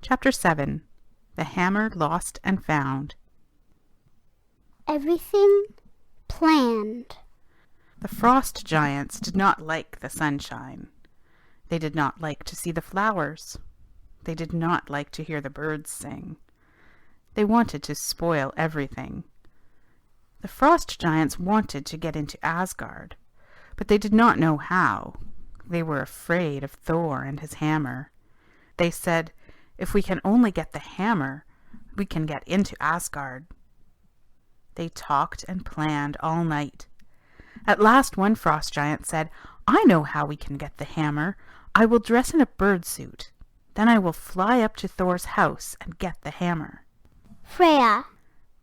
Chapter 7. The Hammer Lost and Found. Everything planned. The frost giants did not like the sunshine. They did not like to see the flowers. They did not like to hear the birds sing. They wanted to spoil everything. The frost giants wanted to get into Asgard, but they did not know how. They were afraid of Thor and his hammer. They said, "If we can only get the hammer, we can get into Asgard." They talked and planned all night. At last one frost giant said, "I know how we can get the hammer. I will dress in a bird suit. Then I will fly up to Thor's house and get the hammer." Freya.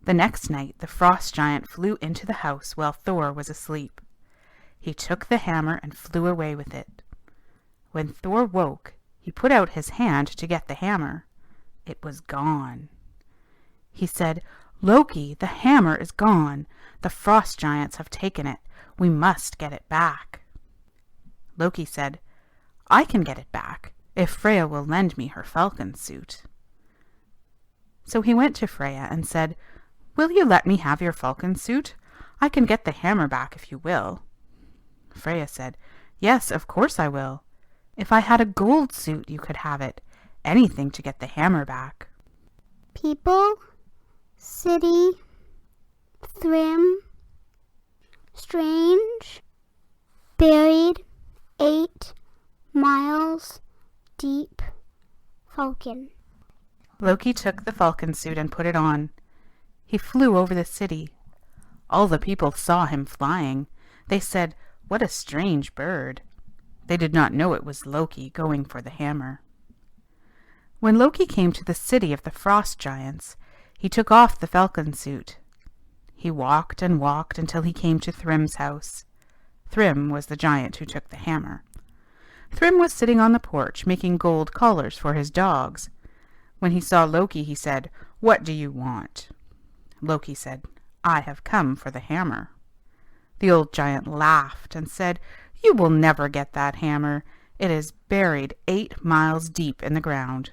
The next night the frost giant flew into the house while Thor was asleep. He took the hammer and flew away with it. When Thor woke, he put out his hand to get the hammer. It was gone. He said, "Loki, the hammer is gone. The frost giants have taken it. We must get it back." Loki said, "I can get it back if Freya will lend me her falcon suit." So he went to Freya and said, "Will you let me have your falcon suit? I can get the hammer back if you will." Freya said, "Yes, of course I will. If I had a gold suit, you could have it. Anything to get the hammer back." People, city, Thrym, strange, buried, 8 miles deep, falcon. Loki took the falcon suit and put it on. He flew over the city. All the people saw him flying. They said, "What a strange bird." They did not know it was Loki going for the hammer. When Loki came to the city of the frost giants, he took off the falcon suit. He walked and walked until he came to Thrym's house. Thrym was the giant who took the hammer. Thrym was sitting on the porch making gold collars for his dogs. When he saw Loki, he said, "What do you want?" Loki said, "I have come for the hammer." The old giant laughed and said, "You will never get that hammer. It is buried 8 miles deep in the ground.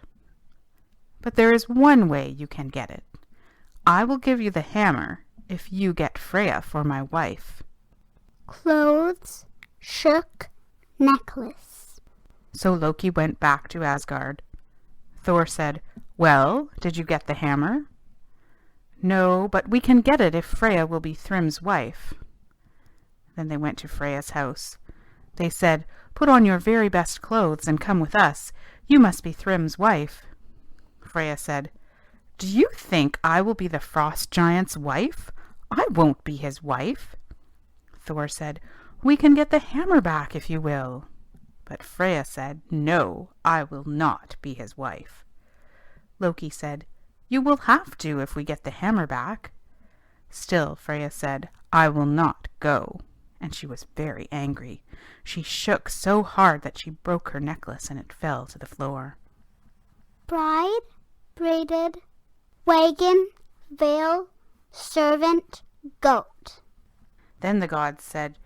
But there is one way you can get it. I will give you the hammer if you get Freya for my wife." Clothes, shook, necklace. So Loki went back to Asgard. Thor said, "Well, did you get the hammer?" "No, but we can get it if Freya will be Thrym's wife." Then they went to Freya's house. They said, "Put on your very best clothes and come with us. You must be Thrym's wife." Freya said, "Do you think I will be the frost giant's wife? I won't be his wife." Thor said, "We can get the hammer back if you will." But Freya said, "No, I will not be his wife." Loki said, "You will have to if we get the hammer back." Still Freya said, "I will not go." And she was very angry. She shook so hard that she broke her necklace and it fell to the floor. Bride, braided, wagon, veil, servant, goat. Then the gods said,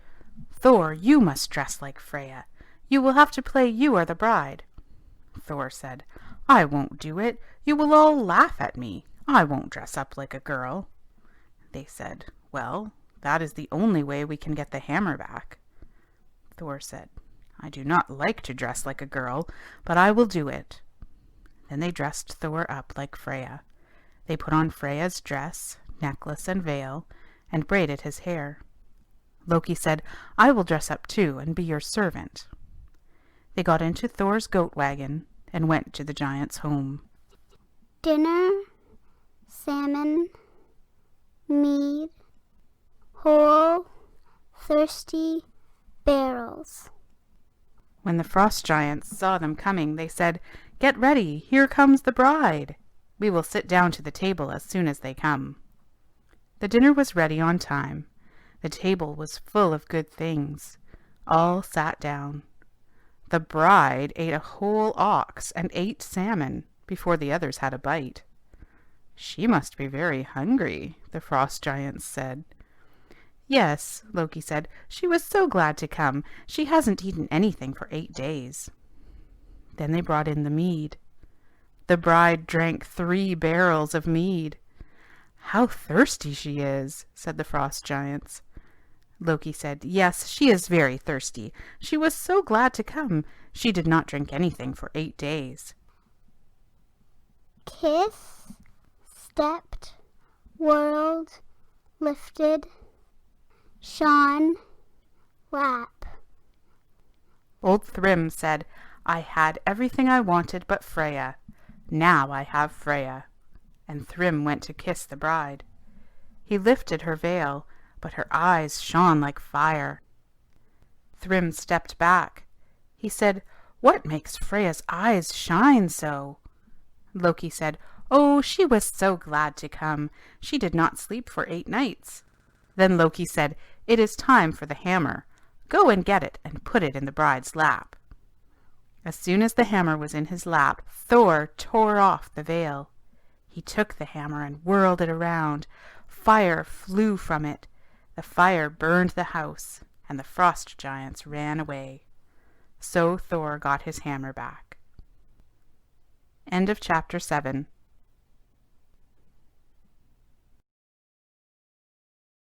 "Thor, you must dress like Freya. You will have to play you are the bride." Thor said, "I won't do it. You will all laugh at me. I won't dress up like a girl." They said, "Well, that is the only way we can get the hammer back." Thor said, "I do not like to dress like a girl, but I will do it." Then they dressed Thor up like Freya. They put on Freya's dress, necklace, and veil, and braided his hair. Loki said, "I will dress up too and be your servant." They got into Thor's goat wagon and went to the giant's home. Dinner, salmon, mead, whole, thirsty barrels. When the frost giants saw them coming, they said, "Get ready, here comes the bride. We will sit down to the table as soon as they come." The dinner was ready on time. The table was full of good things. All sat down. The bride ate a whole ox and 8 salmon before the others had a bite. "She must be very hungry," the frost giants said. "Yes," Loki said, "she was so glad to come. She hasn't eaten anything for 8 days." Then they brought in the mead. The bride drank 3 barrels of mead. "How thirsty she is," said the frost giants. Loki said, "Yes, she is very thirsty. She was so glad to come. She did not drink anything for 8 days. Kiss, stepped, whirled, lifted, shone, lap. Old Thrym said, "I had everything I wanted but Freya. Now I have Freya." And Thrym went to kiss the bride. He lifted her veil, but her eyes shone like fire. Thrym stepped back. He said, "What makes Freya's eyes shine so?" Loki said, "Oh, she was so glad to come. She did not sleep for 8 nights. Then Loki said, "It is time for the hammer. Go and get it and put it in the bride's lap." As soon as the hammer was in his lap, Thor tore off the veil. He took the hammer and whirled it around. Fire flew from it. The fire burned the house, and the frost giants ran away. So Thor got his hammer back. End of chapter 7.